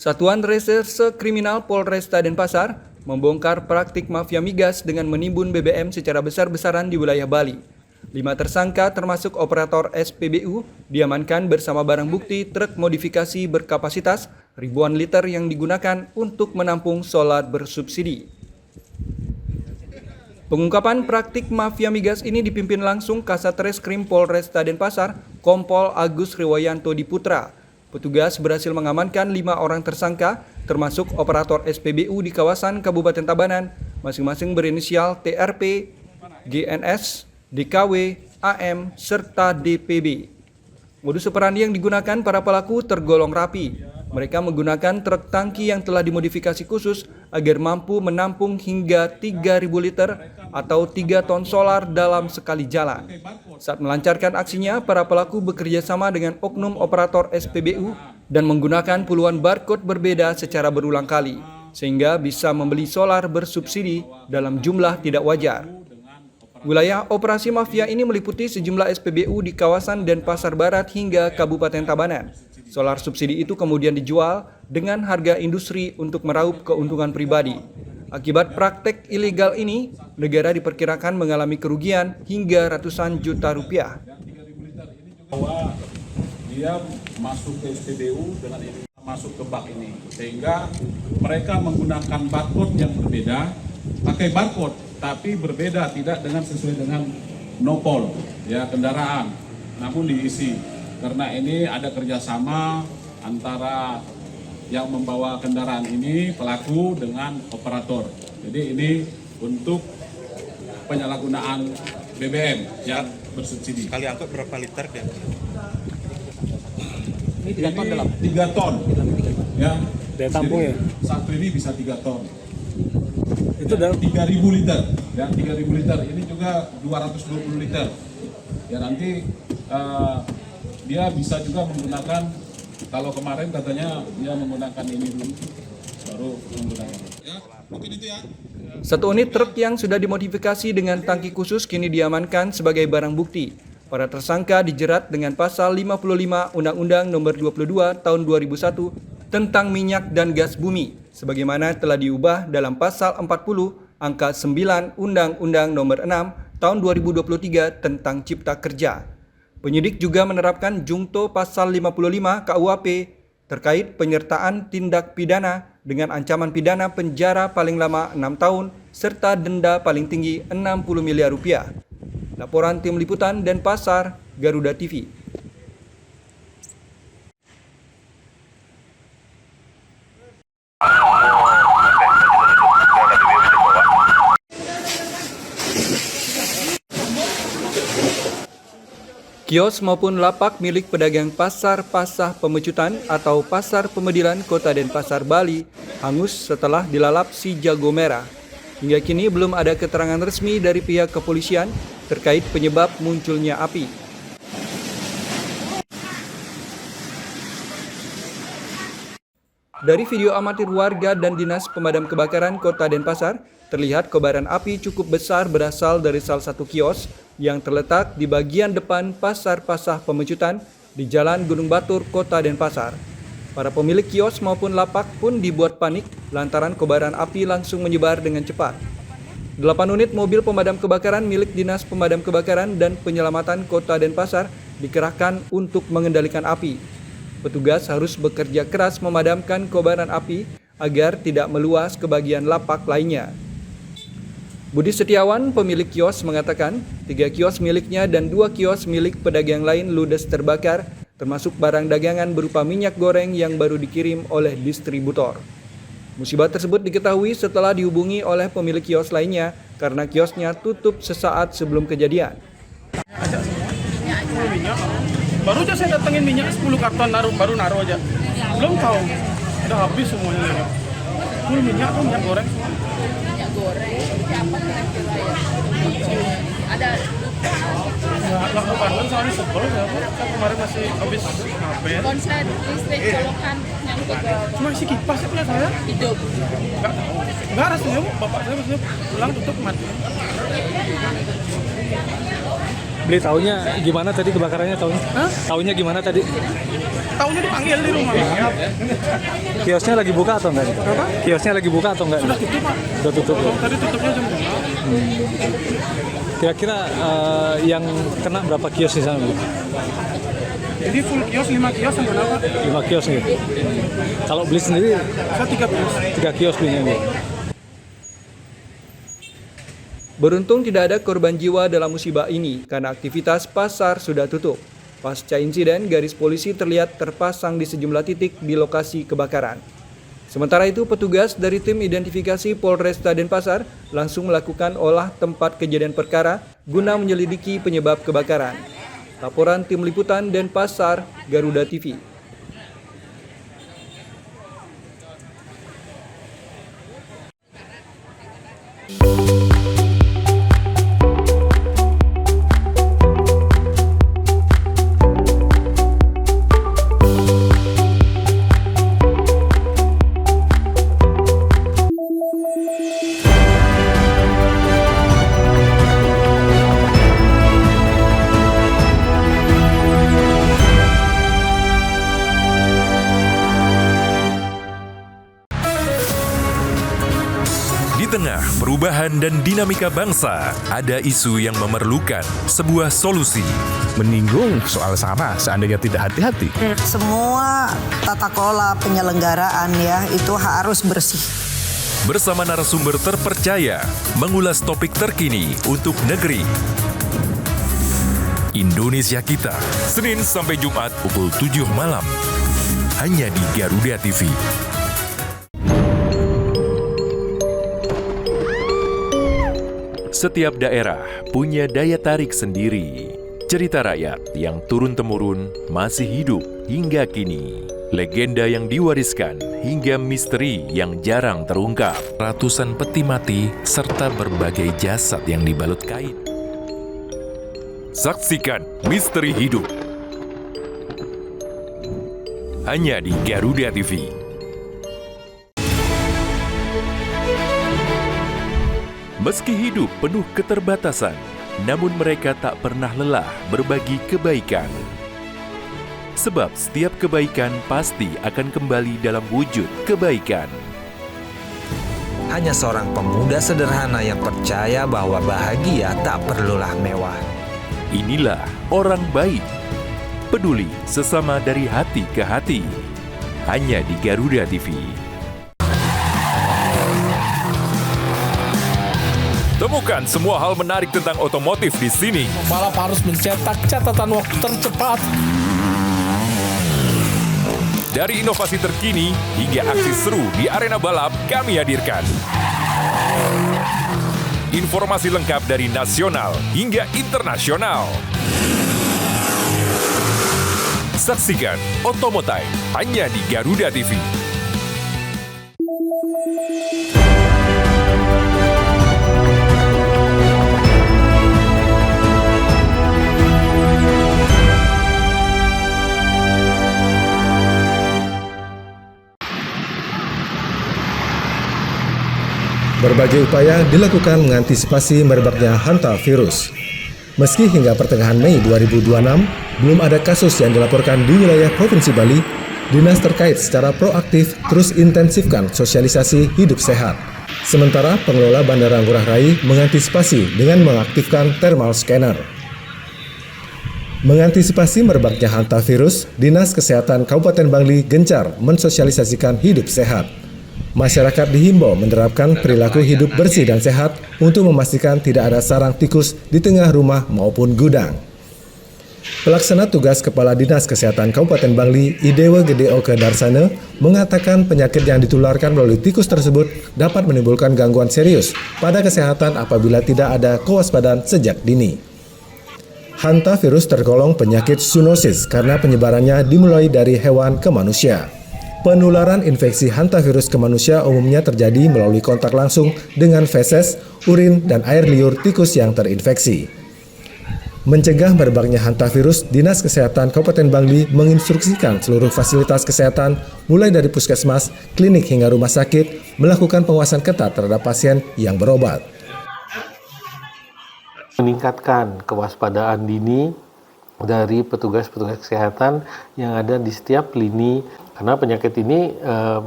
Satuan Reserse Kriminal Polresta Denpasar membongkar praktik mafia migas dengan menimbun BBM secara besar-besaran di wilayah Bali. 5 tersangka termasuk operator SPBU diamankan bersama barang bukti truk modifikasi berkapasitas ribuan liter yang digunakan untuk menampung solar bersubsidi. Pengungkapan praktik mafia migas ini dipimpin langsung Kasat Reskrim Polresta Denpasar, Kompol Agus Riwayanto Diputra. Petugas berhasil mengamankan 5 orang tersangka, termasuk operator SPBU di kawasan Kabupaten Tabanan, masing-masing berinisial TRP, GNS, DKW, AM, serta DPB. Modus operandi yang digunakan para pelaku tergolong rapi. Mereka menggunakan truk tangki yang telah dimodifikasi khusus agar mampu menampung hingga 3.000 liter atau 3 ton solar dalam sekali jalan. Saat melancarkan aksinya, para pelaku bekerja sama dengan oknum operator SPBU dan menggunakan puluhan barcode berbeda secara berulang kali, sehingga bisa membeli solar bersubsidi dalam jumlah tidak wajar. Wilayah operasi mafia ini meliputi sejumlah SPBU di kawasan Denpasar Barat hingga Kabupaten Tabanan. Solar subsidi itu kemudian dijual dengan harga industri untuk meraup keuntungan pribadi. Akibat praktek ilegal ini, negara diperkirakan mengalami kerugian hingga ratusan juta rupiah. Bahwa dia masuk ke SPBU dengan ini, masuk ke bak ini, sehingga mereka menggunakan barcode yang berbeda, pakai barcode tapi berbeda, tidak dengan sesuai dengan nopol ya kendaraan, namun diisi. Karena ini ada kerjasama antara yang membawa kendaraan ini, pelaku, dengan operator. Jadi ini untuk penyalahgunaan BBM yang bersubsidi. Kali angkut berapa liter dia? Ini 3 ton dalam? 3 ton. Ya. Daya tampung ya? Satu ini bisa 3 ton. Itu dalam 3.000 liter. Ya, 3.000 liter. Ini juga 220 liter. Ya, nanti dia bisa juga menggunakan, kalau kemarin katanya dia menggunakan ini dulu, baru menggunakan. Ya, mungkin itu ya. Satu unit truk yang sudah dimodifikasi dengan tangki khusus kini diamankan sebagai barang bukti. Para tersangka dijerat dengan pasal 55 Undang-Undang Nomor 22 Tahun 2001 tentang minyak dan gas bumi, sebagaimana telah diubah dalam pasal 40 angka 9 Undang-Undang Nomor 6 Tahun 2023 tentang Cipta Kerja. Penyidik juga menerapkan jungto pasal 55 KUHP terkait penyertaan tindak pidana dengan ancaman pidana penjara paling lama 6 tahun serta denda paling tinggi 60 miliar rupiah. Laporan Tim Liputan Denpasar, Garuda TV. Kios maupun lapak milik pedagang Pasar Pasah Pemecutan atau Pasar Pemedilan Kota Denpasar, Bali hangus setelah dilalap si jago merah. Hingga kini belum ada keterangan resmi dari pihak kepolisian terkait penyebab munculnya api. Dari video amatir warga dan Dinas Pemadam Kebakaran Kota Denpasar, terlihat kobaran api cukup besar berasal dari salah satu kios yang terletak di bagian depan Pasar Pasah Pemecutan di Jalan Gunung Batur, Kota Denpasar. Para pemilik kios maupun lapak pun dibuat panik lantaran kobaran api langsung menyebar dengan cepat. 8 unit mobil pemadam kebakaran milik Dinas Pemadam Kebakaran dan Penyelamatan Kota Denpasar dikerahkan untuk mengendalikan api. Petugas harus bekerja keras memadamkan kobaran api agar tidak meluas ke bagian lapak lainnya. Budi Setiawan, pemilik kios, mengatakan 3 kios miliknya dan 2 kios milik pedagang lain ludes terbakar, termasuk barang dagangan berupa minyak goreng yang baru dikirim oleh distributor. Musibah tersebut diketahui setelah dihubungi oleh pemilik kios lainnya karena kiosnya tutup sesaat sebelum kejadian. Baru aja saya datengin minyak 10 karton baru naruh aja. Belum tahu. Udah habis semuanya. Full minyak tuh minyak goreng. Minyak goreng. Siapa kira-kira ya? Ada Lah kebantuan soalnya sebel ya. Saya kemarin masih habis ngapain. konslet listrik colokan nyangkut Cuma isi kipas ya punya saya. hidup. Enggak rasanya bapak saya maksudnya pulang tutup mati. Beli taunya gimana tadi kebakarannya taunya? Hah? Taunya gimana tadi? Taunya dipanggil di rumah. Kiosnya lagi buka atau enggak? Apa? Kiosnya lagi buka atau enggak? Sudah tutup Pak. Udah tutup ya. Tadi tutupnya jam 5. Kira-kira yang kena berapa kios di sana? Bu? Jadi full kios 5 kios sampai berapa? 5 kios nih. Kalau beli sendiri Saya 3 kios. 3 kios belinya nih. Beruntung tidak ada korban jiwa dalam musibah ini karena aktivitas pasar sudah tutup. Pasca insiden, garis polisi terlihat terpasang di sejumlah titik di lokasi kebakaran. Sementara itu, petugas dari tim identifikasi Polresta Denpasar langsung melakukan olah tempat kejadian perkara guna menyelidiki penyebab kebakaran. Laporan Tim Liputan Denpasar, Garuda TV. Di tengah perubahan dan dinamika bangsa, ada isu yang memerlukan sebuah solusi. Menyinggung soal SARA seandainya tidak hati-hati. Semua tata kelola penyelenggaraan ya itu harus bersih. Bersama narasumber terpercaya, mengulas topik terkini untuk negeri. Indonesia Kita, Senin sampai Jumat pukul 7 malam. Hanya di Garuda TV. Setiap daerah punya daya tarik sendiri. Cerita rakyat yang turun-temurun masih hidup hingga kini. Legenda yang diwariskan hingga misteri yang jarang terungkap. Ratusan peti mati serta berbagai jasad yang dibalut kain. Saksikan misteri hidup. Hanya di Garuda TV. Meski hidup penuh keterbatasan, namun mereka tak pernah lelah berbagi kebaikan. Sebab setiap kebaikan pasti akan kembali dalam wujud kebaikan. Hanya seorang pemuda sederhana yang percaya bahwa bahagia tak perlulah mewah. Inilah orang baik, peduli sesama dari hati ke hati. Hanya di Garuda TV. Temukan semua hal menarik tentang otomotif di sini. Pembalap harus mencetak catatan waktu tercepat. Dari inovasi terkini hingga aksi seru di arena balap, kami hadirkan. Informasi lengkap dari nasional hingga internasional. Saksikan Otomotive hanya di Garuda TV. Berbagai upaya dilakukan mengantisipasi merebaknya hantavirus. Meski hingga pertengahan Mei 2026, belum ada kasus yang dilaporkan di wilayah Provinsi Bali, dinas terkait secara proaktif terus intensifkan sosialisasi hidup sehat. Sementara pengelola Bandara Ngurah Rai mengantisipasi dengan mengaktifkan thermal scanner. Mengantisipasi merebaknya hantavirus, Dinas Kesehatan Kabupaten Bangli gencar mensosialisasikan hidup sehat. Masyarakat dihimbau menerapkan perilaku hidup bersih dan sehat untuk memastikan tidak ada sarang tikus di tengah rumah maupun gudang. Pelaksana tugas Kepala Dinas Kesehatan Kabupaten Bangli, Idewa Gede Oke Darsana, mengatakan penyakit yang ditularkan melalui tikus tersebut dapat menimbulkan gangguan serius pada kesehatan apabila tidak ada kewaspadaan sejak dini. Hantavirus tergolong penyakit zoonosis karena penyebarannya dimulai dari hewan ke manusia. Penularan infeksi hantavirus ke manusia umumnya terjadi melalui kontak langsung dengan feses, urin, dan air liur tikus yang terinfeksi. Mencegah merebaknya hantavirus, Dinas Kesehatan Kabupaten Bangli menginstruksikan seluruh fasilitas kesehatan, mulai dari puskesmas, klinik hingga rumah sakit, melakukan pengawasan ketat terhadap pasien yang berobat. Meningkatkan kewaspadaan dini dari petugas-petugas kesehatan yang ada di setiap lini, karena penyakit ini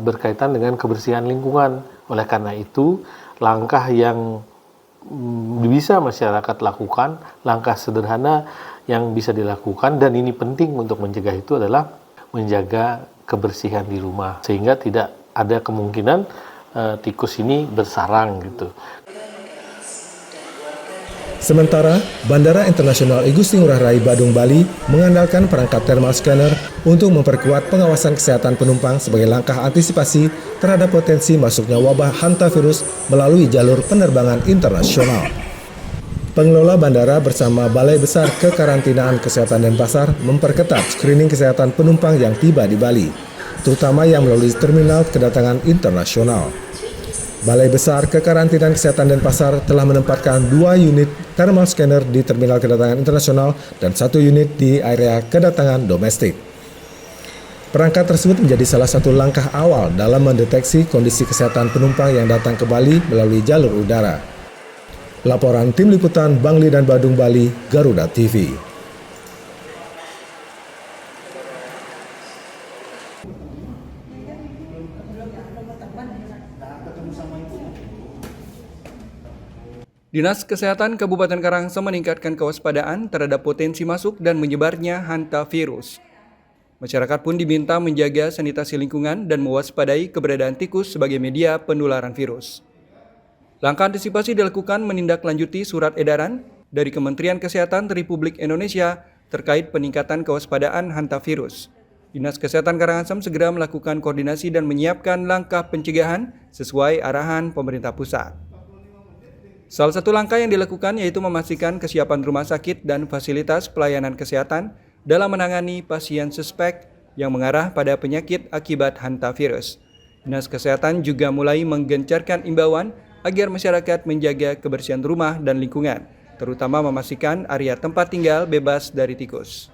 berkaitan dengan kebersihan lingkungan. Oleh karena itu, langkah yang bisa masyarakat lakukan, langkah sederhana yang bisa dilakukan, dan ini penting untuk mencegah itu adalah menjaga kebersihan di rumah, sehingga tidak ada kemungkinan tikus ini bersarang gitu. Sementara, Bandara Internasional I Gusti Ngurah Rai Badung Bali mengandalkan perangkat thermal scanner untuk memperkuat pengawasan kesehatan penumpang sebagai langkah antisipasi terhadap potensi masuknya wabah hantavirus melalui jalur penerbangan internasional. Pengelola bandara bersama Balai Besar Kekarantinaan Kesehatan Denpasar memperketat screening kesehatan penumpang yang tiba di Bali, terutama yang melalui terminal kedatangan internasional. Balai Besar Kekarantinaan Kesehatan Denpasar telah menempatkan 2 unit thermal scanner di terminal kedatangan internasional dan 1 unit di area kedatangan domestik. Perangkat tersebut menjadi salah satu langkah awal dalam mendeteksi kondisi kesehatan penumpang yang datang ke Bali melalui jalur udara. Laporan Tim Liputan Bangli dan Badung Bali, Garuda TV. Dinas Kesehatan Kabupaten Karangasem meningkatkan kewaspadaan terhadap potensi masuk dan menyebarnya hantavirus. Masyarakat pun diminta menjaga sanitasi lingkungan dan mewaspadai keberadaan tikus sebagai media penularan virus. Langkah antisipasi dilakukan menindaklanjuti surat edaran dari Kementerian Kesehatan Republik Indonesia terkait peningkatan kewaspadaan hantavirus. Dinas Kesehatan Karangasem segera melakukan koordinasi dan menyiapkan langkah pencegahan sesuai arahan pemerintah pusat. Salah satu langkah yang dilakukan yaitu memastikan kesiapan rumah sakit dan fasilitas pelayanan kesehatan dalam menangani pasien suspek yang mengarah pada penyakit akibat hantavirus. Dinas Kesehatan juga mulai menggencarkan imbauan agar masyarakat menjaga kebersihan rumah dan lingkungan, terutama memastikan area tempat tinggal bebas dari tikus.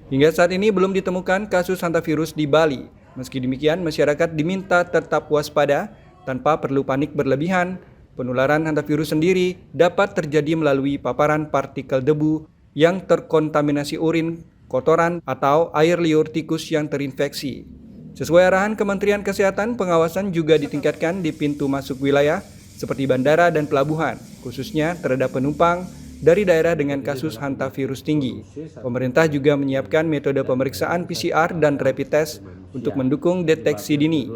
Hingga saat ini belum ditemukan kasus hantavirus di Bali. Meski demikian, masyarakat diminta tetap waspada tanpa perlu panik berlebihan. Penularan hantavirus sendiri dapat terjadi melalui paparan partikel debu yang terkontaminasi urin, kotoran, atau air liur tikus yang terinfeksi. Sesuai arahan Kementerian Kesehatan, pengawasan juga ditingkatkan di pintu masuk wilayah seperti bandara dan pelabuhan, khususnya terhadap penumpang dari daerah dengan kasus hantavirus tinggi. Pemerintah juga menyiapkan metode pemeriksaan PCR dan rapid test untuk mendukung deteksi dini.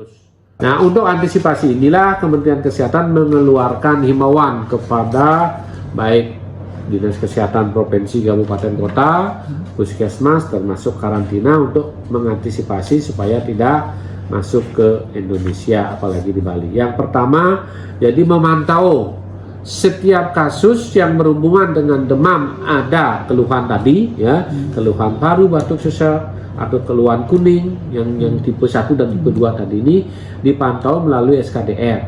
Nah, untuk antisipasi inilah Kementerian Kesehatan mengeluarkan himbauan kepada baik Dinas Kesehatan Provinsi, Kabupaten, Kota, Puskesmas, termasuk karantina untuk mengantisipasi supaya tidak masuk ke Indonesia, apalagi di Bali. Yang pertama, jadi memantau setiap kasus yang berhubungan dengan demam, ada keluhan tadi, ya, keluhan paru, batuk, sesak, atau keluhan kuning yang tipe 1 dan tipe 2 tadi ini dipantau melalui SKDR,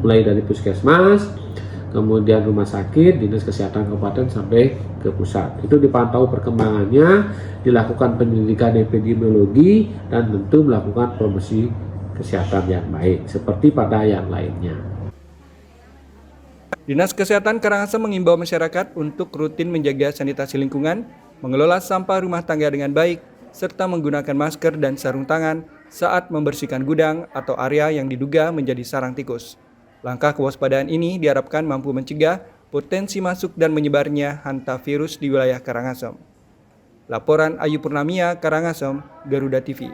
mulai dari puskesmas, kemudian rumah sakit, Dinas Kesehatan Kabupaten sampai ke pusat. Itu dipantau perkembangannya, dilakukan penyelidikan epidemiologi, dan tentu melakukan promosi kesehatan yang baik seperti pada yang lainnya. Dinas Kesehatan Karangasem mengimbau masyarakat untuk rutin menjaga sanitasi lingkungan, mengelola sampah rumah tangga dengan baik, serta menggunakan masker dan sarung tangan saat membersihkan gudang atau area yang diduga menjadi sarang tikus. Langkah kewaspadaan ini diharapkan mampu mencegah potensi masuk dan menyebarnya hantavirus di wilayah Karangasem. Laporan Ayu Purnamia, Karangasem, Garuda TV.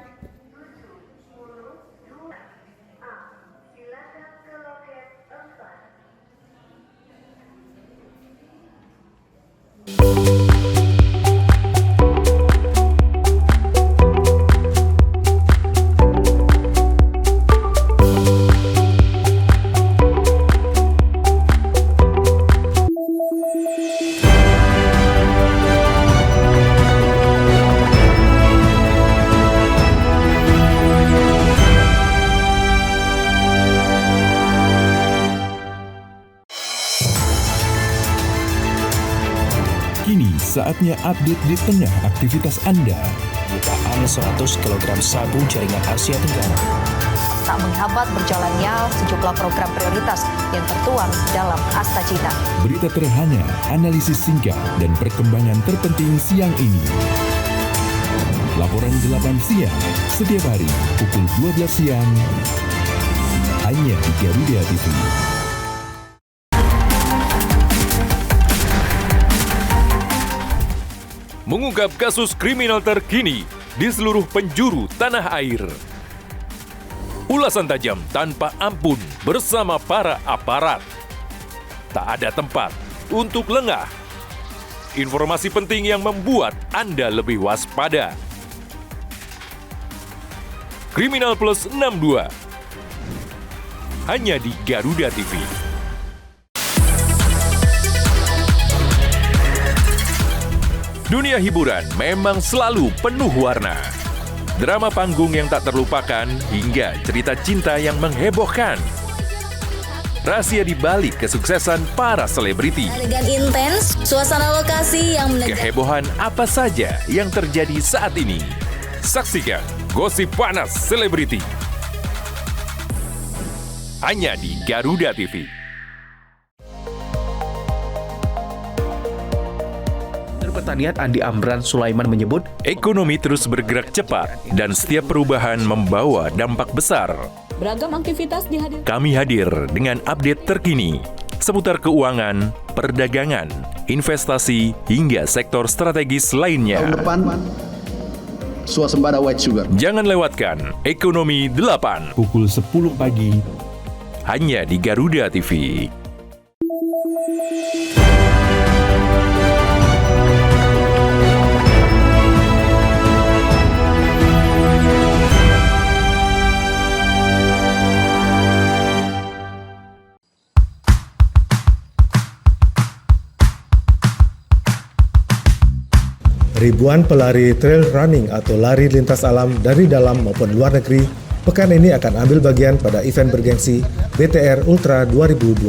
Kini saatnya update di tengah aktivitas Anda. Jutaan 100 kg sabu jaringan Asia Tenggara. Tak menghambat berjalannya sejumlah program prioritas yang tertuang dalam Asta Cita. Berita terhangat, analisis singkat, dan perkembangan terpenting siang ini. Laporan 8 siang, setiap hari pukul 12 siang, hanya di Garuda TV. Mengungkap kasus kriminal terkini di seluruh penjuru tanah air. Ulasan tajam tanpa ampun bersama para aparat. Tak ada tempat untuk lengah. Informasi penting yang membuat Anda lebih waspada. Kriminal Plus 62. Hanya di Garuda TV. Dunia hiburan memang selalu penuh warna. Drama panggung yang tak terlupakan hingga cerita cinta yang menghebohkan. Rahasia di balik kesuksesan para selebriti. Adegan intens, suasana lokasi yang menegangkan. Kehebohan apa saja yang terjadi saat ini. Saksikan Gosip Panas Selebriti. Hanya di Garuda TV. Pertanian Andi Amran Sulaiman menyebut, ekonomi terus bergerak cepat dan setiap perubahan membawa dampak besar. Beragam aktivitas dihadirkan. Kami hadir dengan update terkini seputar keuangan, perdagangan, investasi, hingga sektor strategis lainnya. Tahun depan, swasembada white sugar. Jangan lewatkan Ekonomi 8 pukul 10 pagi hanya di Garuda TV. Ribuan pelari trail running atau lari lintas alam dari dalam maupun luar negeri pekan ini akan ambil bagian pada event bergengsi BTR Ultra 2026.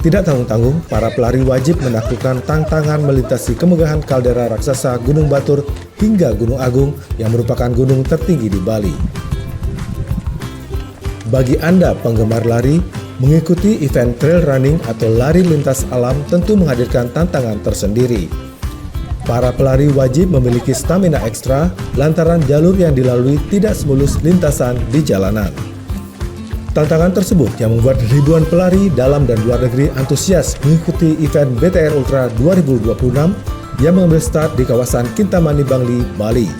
Tidak tanggung-tanggung, para pelari wajib menaklukkan tantangan melintasi kemegahan kaldera raksasa Gunung Batur hingga Gunung Agung yang merupakan gunung tertinggi di Bali. Bagi Anda penggemar lari, mengikuti event trail running atau lari lintas alam tentu menghadirkan tantangan tersendiri. Para pelari wajib memiliki stamina ekstra lantaran jalur yang dilalui tidak semulus lintasan di jalanan. Tantangan tersebut yang membuat ribuan pelari dalam dan luar negeri antusias mengikuti event BTR Ultra 2026 yang mengambil start di kawasan Kintamani Bangli, Bali.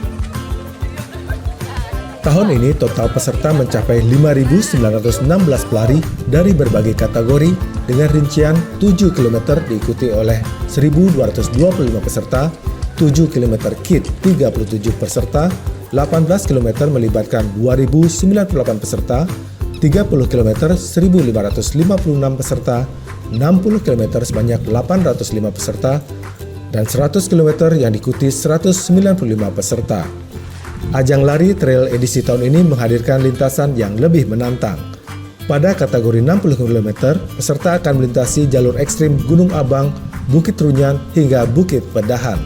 Tahun ini total peserta mencapai 5.916 pelari dari berbagai kategori dengan rincian 7 km diikuti oleh 1.225 peserta, 7 km kit 37 peserta, 18 km melibatkan 2.098 peserta, 30 km 1.556 peserta, 60 km sebanyak 805 peserta, dan 100 km yang diikuti 195 peserta. Ajang lari trail edisi tahun ini menghadirkan lintasan yang lebih menantang. Pada kategori 60 km, peserta akan melintasi jalur ekstrim Gunung Abang, Bukit Runyan, hingga Bukit Pedahan.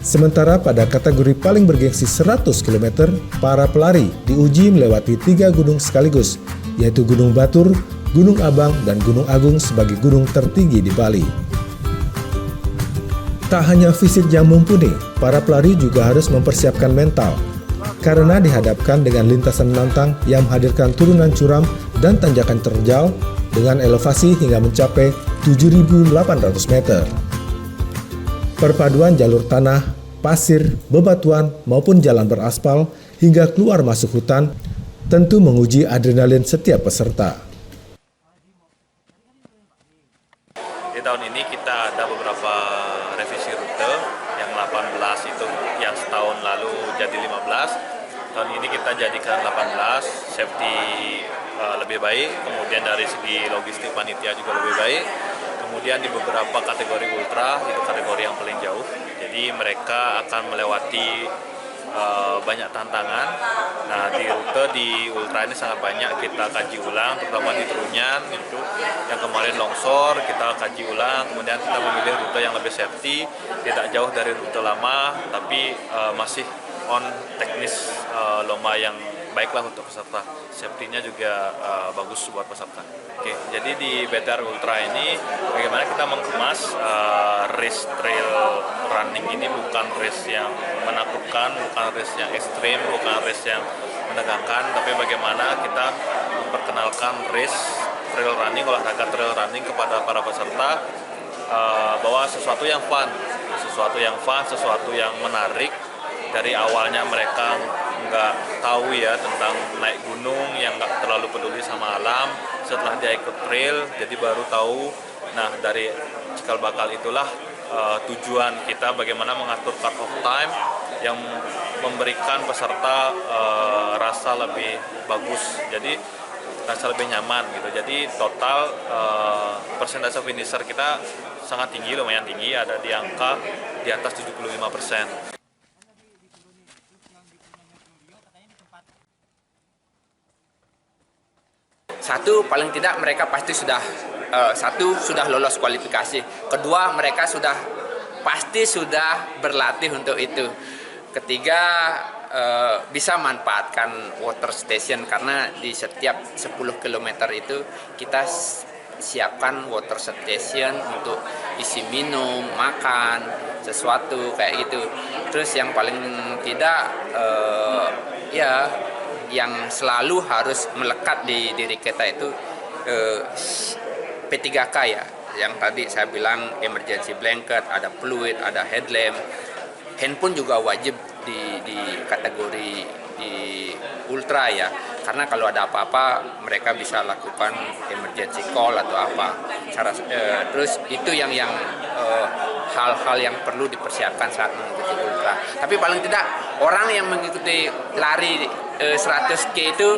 Sementara pada kategori paling bergengsi 100 km, para pelari diuji melewati 3 gunung sekaligus, yaitu Gunung Batur, Gunung Abang, dan Gunung Agung sebagai gunung tertinggi di Bali. Tak hanya fisik yang mumpuni, para pelari juga harus mempersiapkan mental, karena dihadapkan dengan lintasan menantang yang menghadirkan turunan curam dan tanjakan terjal dengan elevasi hingga mencapai 7.800 meter. Perpaduan jalur tanah, pasir, bebatuan maupun jalan beraspal hingga keluar masuk hutan tentu menguji adrenalin setiap peserta. Di tahun ini kita ada beberapa revisi rute, yang 18 itu yang setahun lalu jadi 15. Tahun ini kita jadikan 18, safety lebih baik, kemudian dari segi logistik panitia juga lebih baik. Kemudian di beberapa kategori ultra, itu kategori yang paling jauh. Jadi mereka akan melewati banyak tantangan. Nah, di rute di Ultra ini sangat banyak kita kaji ulang, terutama di Trunyan itu yang kemarin longsor kita kaji ulang, kemudian kita memilih rute yang lebih safety, tidak jauh dari rute lama, tapi masih on teknis lomba yang baiklah untuk peserta. Safety-nya juga bagus buat peserta. Oke, jadi di BTR Ultra ini bagaimana kita mengemas race trail running ini bukan race yang menakutkan, bukan race yang ekstrim, bukan race yang menegangkan, tapi bagaimana kita memperkenalkan race trail running, olahraga trail running kepada para peserta bahwa sesuatu yang fun, sesuatu yang menarik. Dari awalnya mereka nggak tahu ya tentang naik gunung, yang nggak terlalu peduli sama alam. Setelah dia ikut trail, jadi baru tahu. Nah, dari cikal bakal itulah tujuan kita bagaimana mengatur cut off time yang memberikan peserta rasa lebih bagus. Jadi rasa lebih nyaman gitu. Jadi total persentase finisher kita sangat tinggi, lumayan tinggi, ada di angka di atas 75%. Satu, paling tidak mereka pasti sudah sudah lolos kualifikasi. Kedua, mereka pasti sudah berlatih untuk itu. Ketiga, bisa manfaatkan water station karena di setiap 10 km itu kita siapkan water station untuk isi minum, makan, sesuatu kayak gitu. Terus yang paling tidak yang selalu harus melekat di diri kita itu P3K ya, yang tadi saya bilang emergency blanket, ada fluid, ada headlamp, handphone juga wajib di kategori di ultra ya, karena kalau ada apa-apa mereka bisa lakukan emergency call atau apa. Terus itu yang hal-hal yang perlu dipersiapkan saat mengikuti ultra. Tapi paling tidak orang yang mengikuti lari 100K itu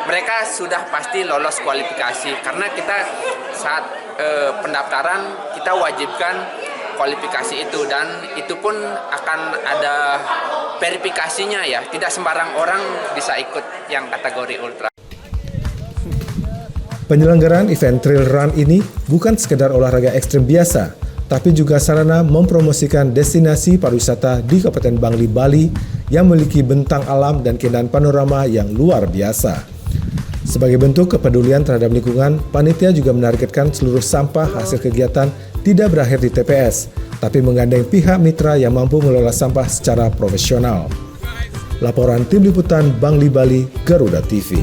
mereka sudah pasti lolos kualifikasi, karena kita saat pendaftaran kita wajibkan kualifikasi itu, dan itu pun akan ada verifikasinya ya, tidak sembarang orang bisa ikut yang kategori ultra. Penyelenggaraan event trail run ini bukan sekedar olahraga ekstrim biasa, tapi juga sarana mempromosikan destinasi pariwisata di Kabupaten Bangli, Bali yang memiliki bentang alam dan keindahan panorama yang luar biasa. Sebagai bentuk kepedulian terhadap lingkungan, panitia juga menargetkan seluruh sampah hasil kegiatan tidak berakhir di TPS, tapi menggandeng pihak mitra yang mampu mengelola sampah secara profesional. Laporan Tim Liputan Bangli, Bali, Garuda TV.